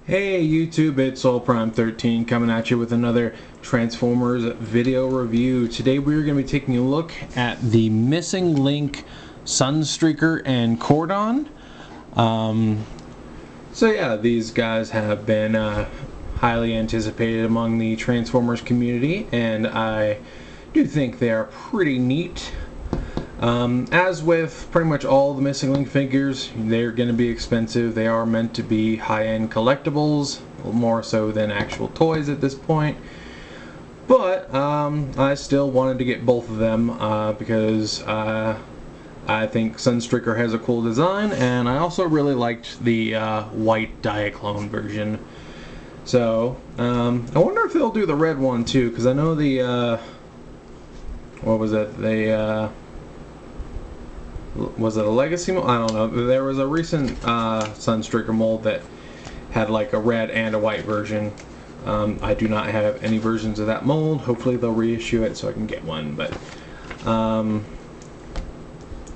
Hey YouTube, it's SoulPrime13 coming at you with another Transformers video review. Today we're going to be taking a look at the Missing Link Sunstreaker and Cordon. So yeah, these guys have been highly anticipated among the Transformers community, and I do think they are pretty neat. As with pretty much all the Missing Link figures, they're going to be expensive. They are meant to be high-end collectibles, more so than actual toys at this point. But I still wanted to get both of them because I think Sunstreaker has a cool design, and I also really liked the white Diaclone version. So I wonder if they'll do the red one too, because I know the what was it? Was it a legacy mold? I don't know. There was a recent Sunstreaker mold that had like a red and a white version. I do not have any versions of that mold. Hopefully they'll reissue it so I can get one. But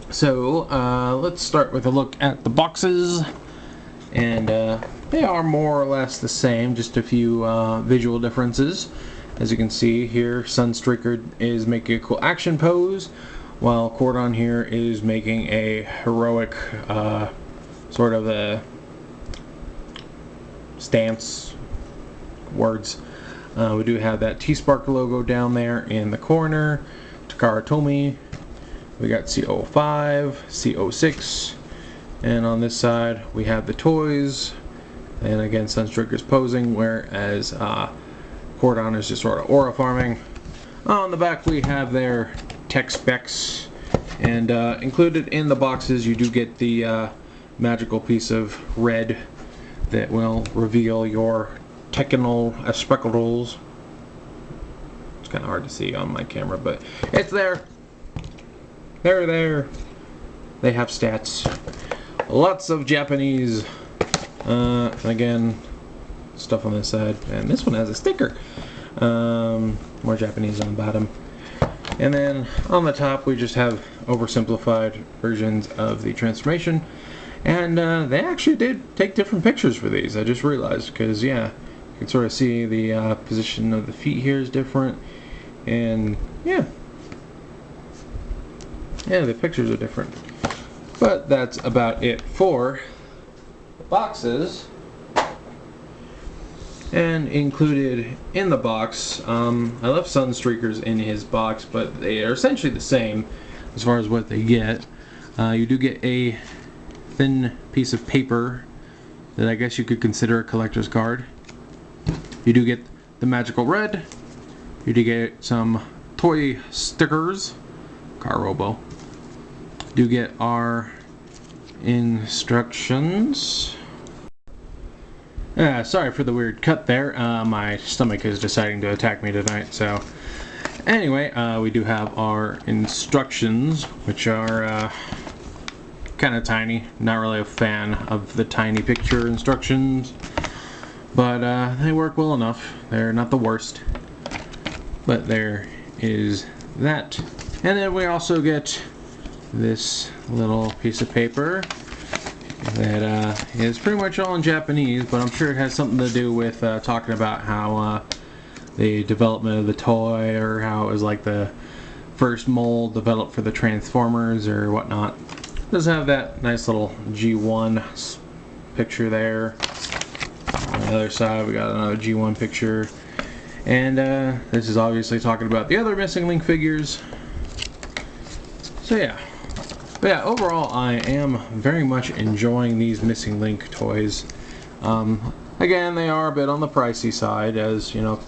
let's start with a look at the boxes, and they are more or less the same, just a few visual differences. As you can see here, Sunstreaker is making a cool action pose, while Cordon here is making a heroic sort of a stance. Words. We do have that T-Spark logo down there in the corner. Takara Tomy. We got CO5, CO6, and on this side we have the toys. And again, Sunstreaker's posing, whereas Cordon is just sort of aura farming. On the back we have their tech specs, and included in the boxes you do get the magical piece of red that will reveal your technical spectacles. It's kind of hard to see on my camera, but it's there. They're there. They have stats. Lots of Japanese. Again, stuff on this side, and this one has a sticker. More Japanese on the bottom. And then on the top we just have oversimplified versions of the transformation, and they actually did take different pictures for these. I just realized, because yeah, you can sort of see the position of the feet here is different, and yeah, the pictures are different. But that's about it for the boxes. And included in the box, I left Sunstreakers in his box, but they are essentially the same as far as what they get. You do get a thin piece of paper that I guess you could consider a collector's card. You do get the magical red. You do get some toy stickers. Car Robo. You do get our instructions. Sorry for the weird cut there. My stomach is deciding to attack me tonight. So anyway, we do have our instructions, which are kind of tiny. Not really a fan of the tiny picture instructions, but they work well enough. They're not the worst. But there is that. And then we also get this little piece of paper that is pretty much all in Japanese, but I'm sure it has something to do with talking about how the development of the toy, or how it was like the first mold developed for the Transformers or whatnot. It does have that nice little G1 picture there. On the other side we got another G1 picture, and this is obviously talking about the other Missing Link figures. So yeah. But yeah, overall I am very much enjoying these Missing Link toys. Again, they are a bit on the pricey side, as you know,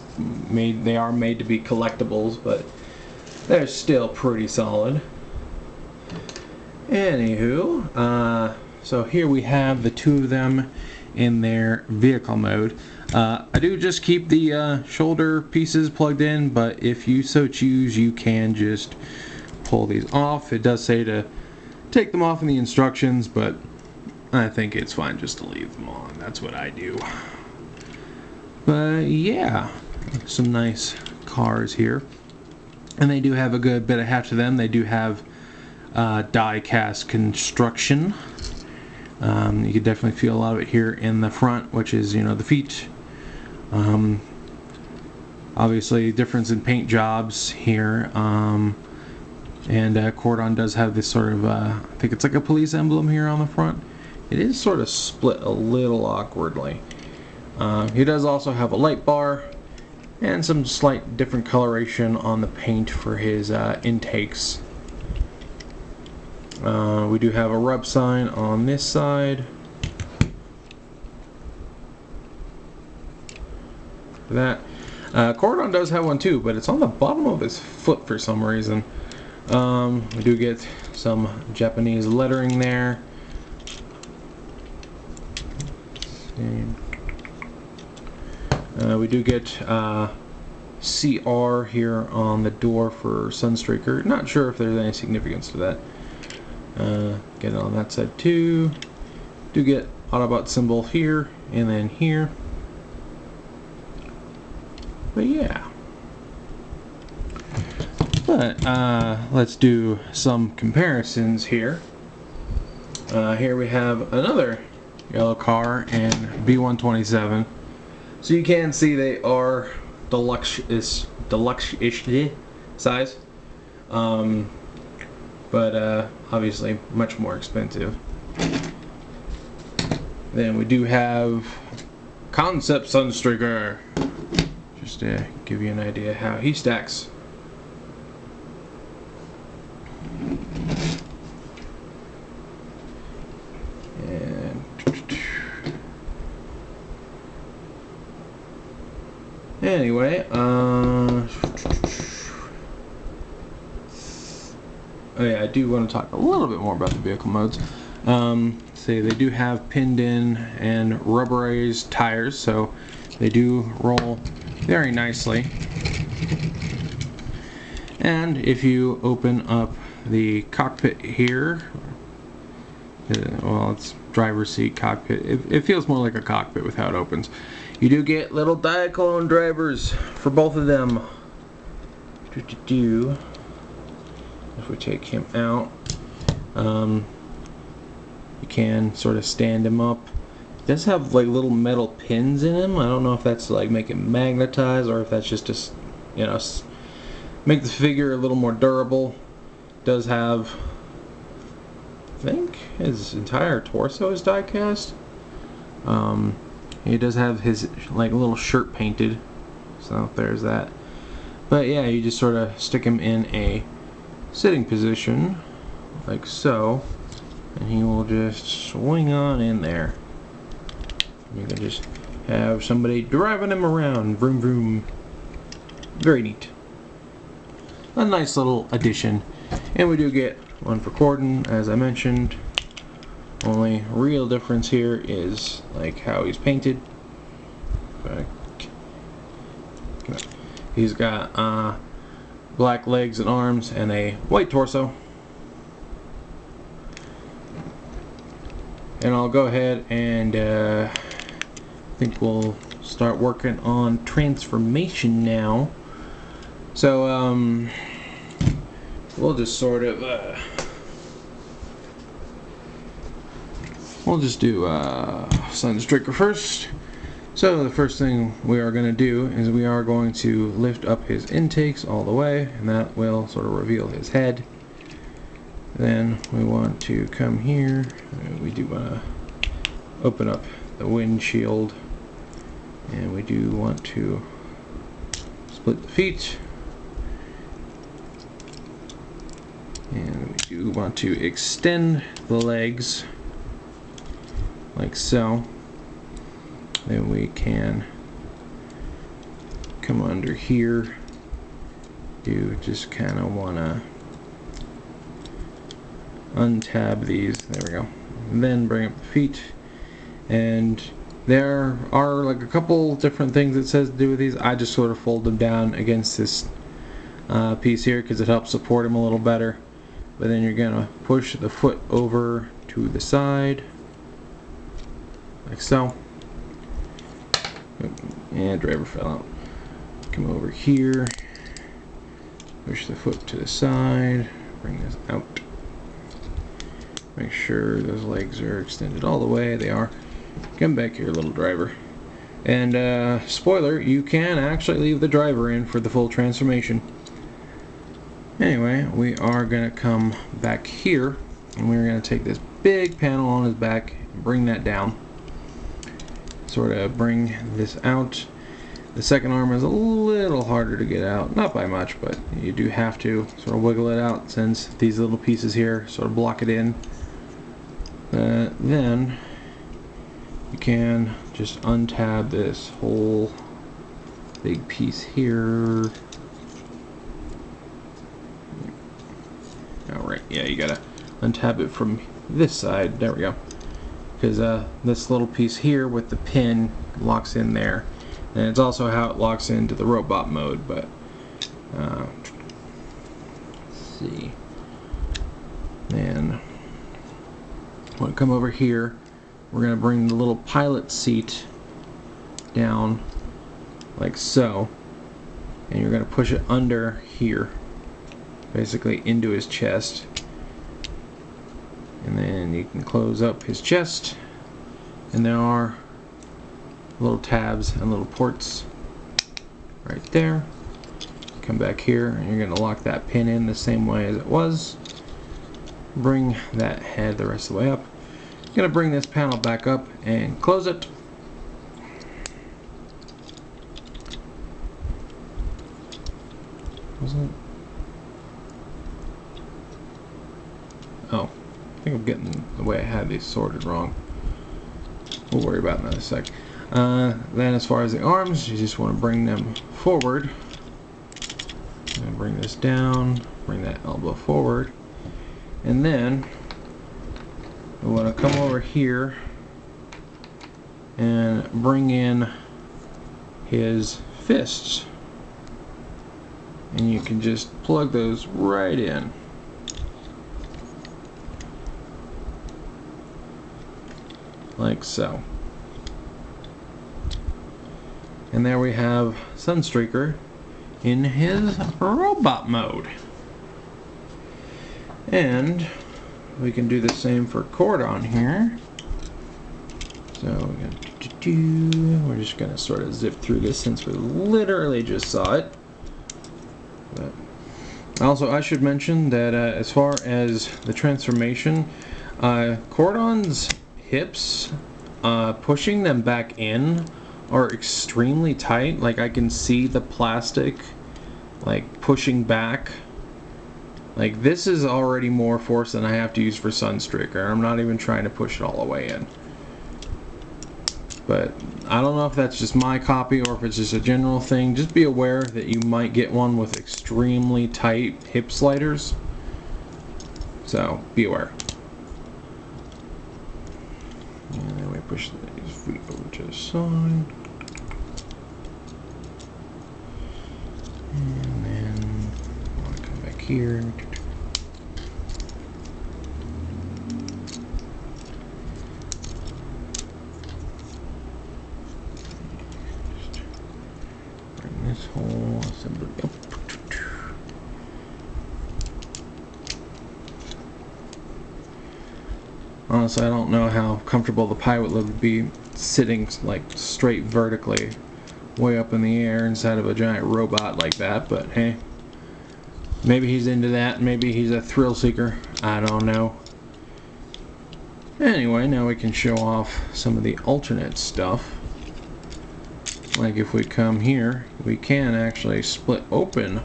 they are made to be collectibles, but they're still pretty solid. Anywho, so here we have the two of them in their vehicle mode. I do just keep the shoulder pieces plugged in, but if you so choose, you can just pull these off. It does say to take them off in the instructions, but I think it's fine just to leave them on. That's what I do. But yeah, some nice cars here, and they do have a good bit of heft to them. They do have die cast construction, You can definitely feel a lot of it here in the front, which is, you know, the feet. Obviously, difference in paint jobs here. And Cordon does have this sort of, I think it's like a police emblem here on the front. It is sort of split a little awkwardly. He does also have a light bar and some slight different coloration on the paint for his intakes. We do have a rub sign on this side. That Cordon does have one too, but it's on the bottom of his foot for some reason. We do get some Japanese lettering there. We do get CR here on the door for Sunstreaker. Not sure if there's any significance to that. Get it on that side too. Do get Autobot symbol here and then here. But yeah. But let's do some comparisons here. Here we have another yellow car and B127. So you can see they are deluxe-ish size. But obviously much more expensive. Then we do have Concept Sunstreaker, just to give you an idea how he stacks. And anyway, oh yeah, I do want to talk a little bit more about the vehicle modes. Say they do have pinned in and rubberized tires, so they do roll very nicely. And if you open up the cockpit here, well, it's driver's seat cockpit. It feels more like a cockpit with how it opens. You do get little Diaclone drivers for both of them. If we take him out, you can sort of stand him up. It does have like little metal pins in him. I don't know if that's to like make it magnetize or if that's just to, you know, make the figure a little more durable. It does have, I think, his entire torso is die cast. He does have his like little shirt painted, so there's that. But yeah, you just sort of stick him in a sitting position like so, and he will just swing on in there. You can just have somebody driving him around, vroom vroom. Very neat. A nice little addition. And we do get one for Cordon, as I mentioned. Only real difference here is like how he's painted. He's got black legs and arms and a white torso. And I'll go ahead and I think we'll start working on transformation now. So we'll just sort of we'll just do Sunstreaker first. So the first thing we are going to do is we are going to lift up his intakes all the way, and that will sort of reveal his head. Then we want to come here, we do want to open up the windshield, and we do want to split the feet, and we do want to extend the legs like so. Then we can come under here. You just kind of want to untab these. There we go. And then bring up the feet. And there are like a couple different things it says to do with these. I just sort of fold them down against this piece here because it helps support them a little better. But then you're going to push the foot over to the side like so. And driver fell out. Come over here, push the foot to the side, bring this out. Make sure those legs are extended all the way. They are. Come back here, little driver. And spoiler, you can actually leave the driver in for the full transformation. Anyway, we are going to come back here, and we're going to take this big panel on his back and bring that down. Sort of bring this out. The second arm is a little harder to get out, not by much, but you do have to sort of wiggle it out since these little pieces here sort of block it in. Then you can just untab this whole big piece here. Alright, yeah, you gotta untab it from this side. There we go. Because this little piece here with the pin locks in there. And it's also how it locks into the robot mode, but let's see. And when we come over here, we're going to bring the little pilot seat down like so, and you're going to push it under here, basically into his chest, and then you can close up his chest, and there are little tabs and little ports right there. Come back here, and you're going to lock that pin in the same way as it was. Bring that head the rest of the way up. Going to bring this panel back up and close it. Was it? Oh, I think I'm getting the way I had these sorted wrong. We'll worry about that in a sec. Then as far as the arms, you just want to bring them forward. And bring this down, bring that elbow forward. And then we want to come over here and bring in his fists. And you can just plug those right in. Like so. And there we have Sunstreaker in his robot mode. And we can do the same for cordon here. So we're just going to sort of zip through this since we literally just saw it. But also, I should mention that as far as the transformation, cordon's hips, pushing them back in are extremely tight. Like, I can see the plastic like pushing back. Like, this is already more force than I have to use for Sunstreaker. I'm not even trying to push it all the way in. But I don't know if that's just my copy or if it's just a general thing. Just be aware that you might get one with extremely tight hip sliders. So be aware. And then we push these feet over to the side. And then I want to come back here. Just bring this whole assembly up. Honestly, I don't know how comfortable the pilot would be sitting like straight vertically way up in the air inside of a giant robot like that, but hey, maybe he's into that, maybe he's a thrill seeker, I don't know. Anyway, now we can show off some of the alternate stuff. Like if we come here, we can actually split open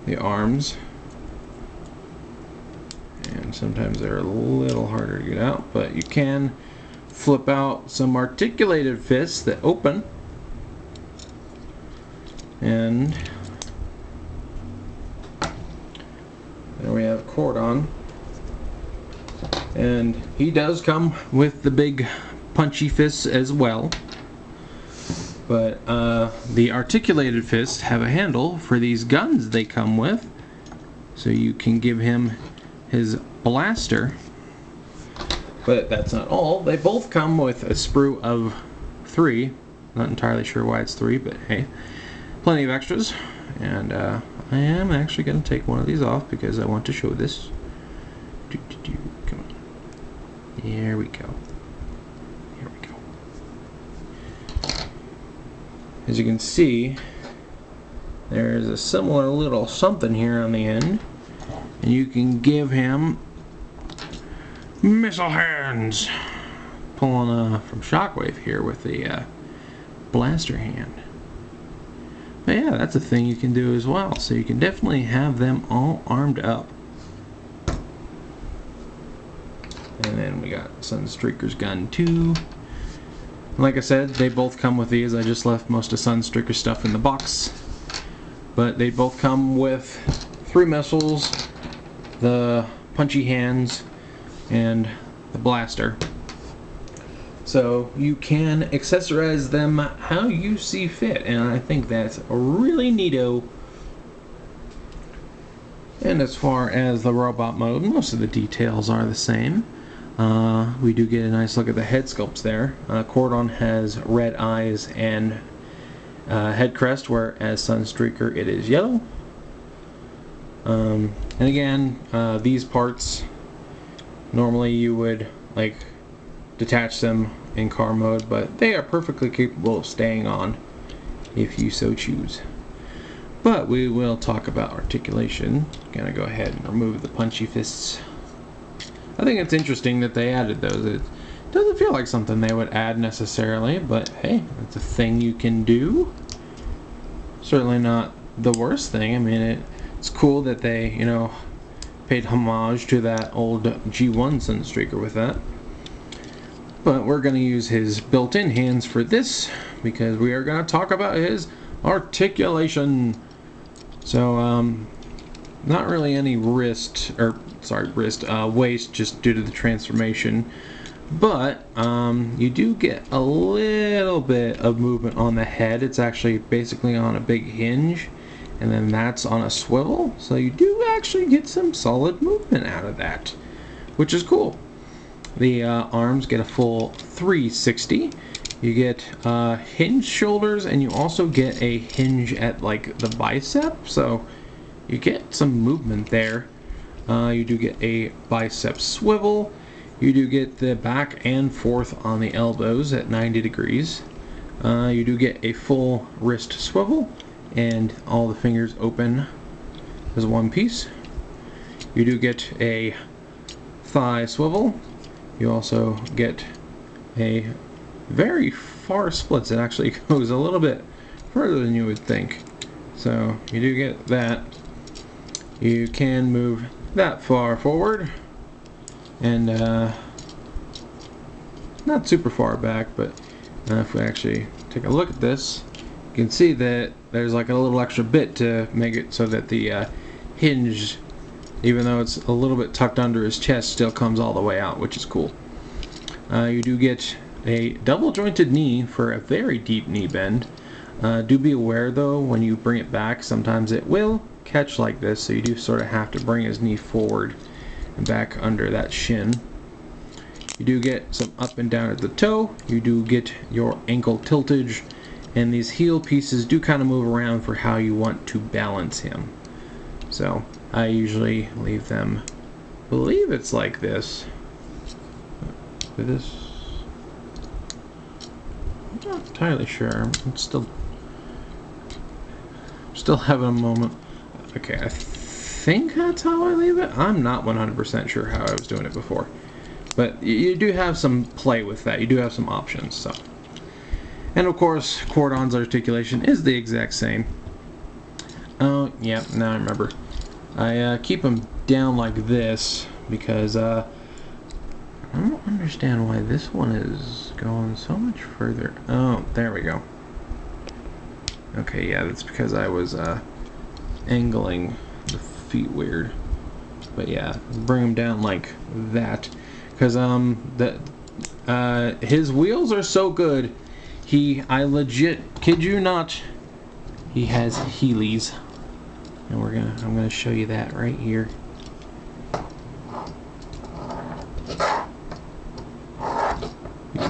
the arms. And sometimes they're a little harder to get out, but you can flip out some articulated fists that open. And there we have cordon. And he does come with the big punchy fists as well. But the articulated fists have a handle for these guns they come with. So you can give him his blaster. But that's not all. They both come with a sprue of 3. Not entirely sure why it's 3, but hey. Plenty of extras. And I am actually going to take one of these off because I want to show this. Come on. There we go. Here we go. As you can see, there's a similar little something here on the end, and you can give him missile hands. Pulling from Shockwave here with the blaster hand. But yeah, that's a thing you can do as well. So you can definitely have them all armed up. And then we got Sunstreaker's gun too. Like I said, they both come with these. I just left most of Sunstreaker's stuff in the box. But they both come with 3 missiles, the punchy hands, and the blaster. So you can accessorize them how you see fit, and I think that's really neato. And as far as the robot mode, most of the details are the same. We do get a nice look at the head sculpts there. Cordon has red eyes and head crest, whereas Sunstreaker it is yellow. And again, these parts, normally you would like detach them in car mode, but they are perfectly capable of staying on if you so choose. But we will talk about articulation. Gonna go ahead and remove the punchy fists. I think it's interesting that they added those. It doesn't feel like something they would add necessarily, but hey, it's a thing you can do. Certainly not the worst thing. I mean, it's cool that they, you know, paid homage to that old G1 Sunstreaker with that. But we're going to use his built-in hands for this, because we are going to talk about his articulation. So, not really any waist, just due to the transformation. But, you do get a little bit of movement on the head. It's actually basically on a big hinge, and then that's on a swivel. So you do actually get some solid movement out of that, which is cool. The arms get a full 360. You get hinge shoulders, and you also get a hinge at like the bicep, so you get some movement there. You do get a bicep swivel. You do get the back and forth on the elbows at 90 degrees. You do get a full wrist swivel, and all the fingers open as one piece. You do get a thigh swivel. You also get a very far splits. It actually goes a little bit further than you would think. So you do get that. You can move that far forward, and not super far back, but if we actually take a look at this, you can see that there's like a little extra bit to make it so that the hinge, even though it's a little bit tucked under his chest, still comes all the way out, which is cool. You do get a double jointed knee for a very deep knee bend. Do be aware though, when you bring it back, sometimes it will catch like this, so you do sort of have to bring his knee forward and back under that shin. You do get some up and down at the toe. You do get your ankle tiltage, and these heel pieces do kind of move around for how you want to balance him. So I usually leave them, I believe it's like this. I'm not entirely sure. I'm still having a moment. Okay, I think that's how I leave it. I'm not 100% sure how I was doing it before, but you do have some play with that. You do have some options. So, and of course, Cordon's articulation is the exact same. Oh, yeah, now I remember. I keep them down like this because I don't understand why this one is going so much further. Oh, there we go. Okay, yeah, that's because I was angling the feet weird. But yeah, bring them down like that, because his wheels are so good. I legit kid you not, he has Heelys, and I'm gonna show you that right here.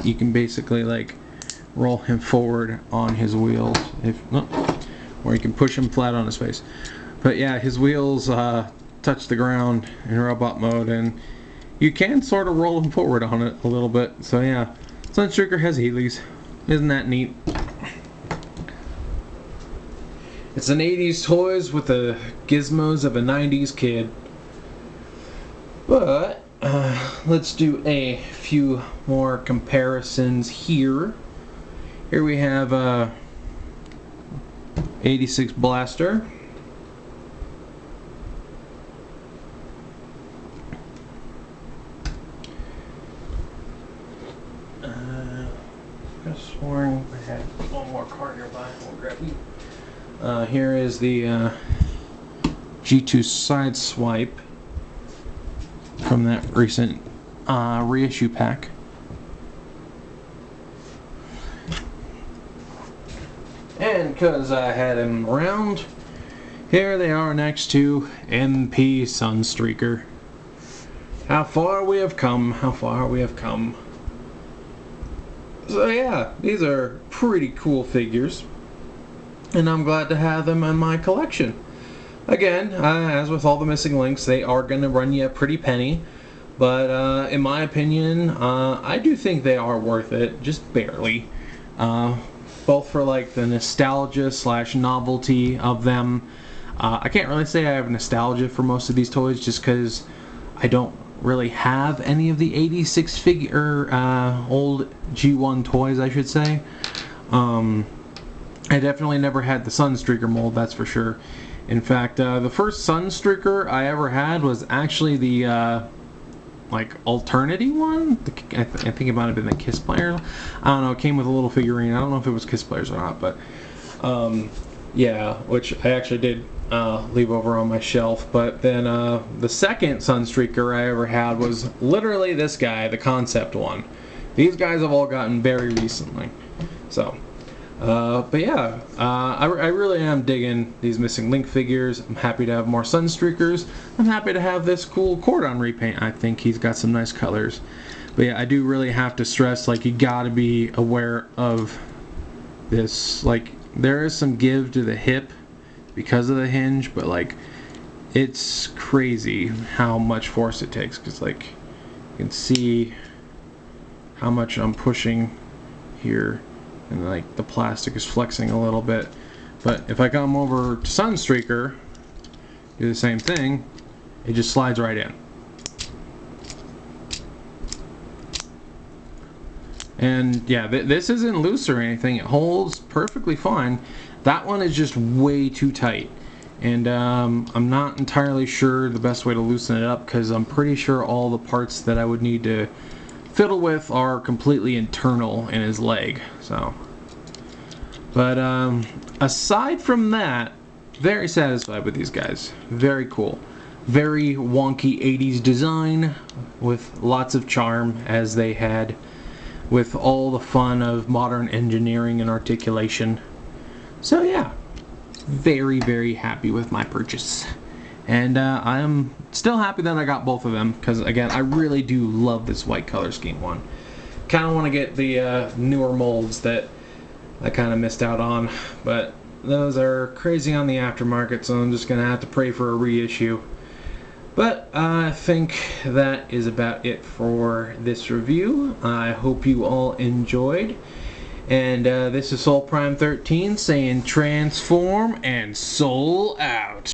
You can basically like roll him forward on his wheels, or you can push him flat on his face. But yeah, his wheels touch the ground in robot mode, and you can sort of roll them forward on it a little bit. So yeah, Sunstreaker has Heelys. Isn't that neat? It's an 80s toys with the gizmos of a 90s kid. But let's do a few more comparisons here. Here we have 86 Blaster. I sworn I had one more card nearby. We'll grab you. Here is the G2 side swipe from that recent reissue pack. And because I had him around, here they are next to MP Sunstreaker. How far we have come, how far we have come. So yeah, these are pretty cool figures, and I'm glad to have them in my collection. Again, as with all the missing links, they are going to run you a pretty penny, but in my opinion, I do think they are worth it, just barely. Both for like the nostalgia / novelty of them. I can't really say I have nostalgia for most of these toys, just because I don't really have any of the 86 figure old G1 toys, I should say. I definitely never had the Sunstreaker mold, that's for sure. In fact, the first Sunstreaker I ever had was actually the like alternate one. I think it might have been the Kiss Players. I don't know. It came with a little figurine. I don't know if it was Kiss Players or not, but yeah, which I actually did leave over on my shelf. But then the second Sunstreaker I ever had was literally this guy, the concept one. These guys have all gotten very recently. So, but yeah, I really am digging these missing link figures. I'm happy to have more Sunstreakers. I'm happy to have this cool cordon repaint. I think he's got some nice colors. But yeah, I do really have to stress, like, you gotta be aware of this. Like, there is some give to the hip because of the hinge, but like, it's crazy how much force it takes, because like, you can see how much I'm pushing here, and like the plastic is flexing a little bit. But if I come over to Sunstreaker, do the same thing, it just slides right in. And yeah, this isn't loose or anything, it holds perfectly fine. That one is just way too tight, and I'm not entirely sure the best way to loosen it up, because I'm pretty sure all the parts that I would need to fiddle with are completely internal in his leg. So, but aside from that, very satisfied with these guys. Very cool. Very wonky 80s design with lots of charm, as they had, with all the fun of modern engineering and articulation. So yeah, very, very happy with my purchase. And I am still happy that I got both of them, because again, I really do love this white color scheme one. Kind of want to get the newer molds that I kind of missed out on, but those are crazy on the aftermarket, so I'm just going to have to pray for a reissue. But I think that is about it for this review. I hope you all enjoyed. And this is Soul Prime 13 saying transform and soul out.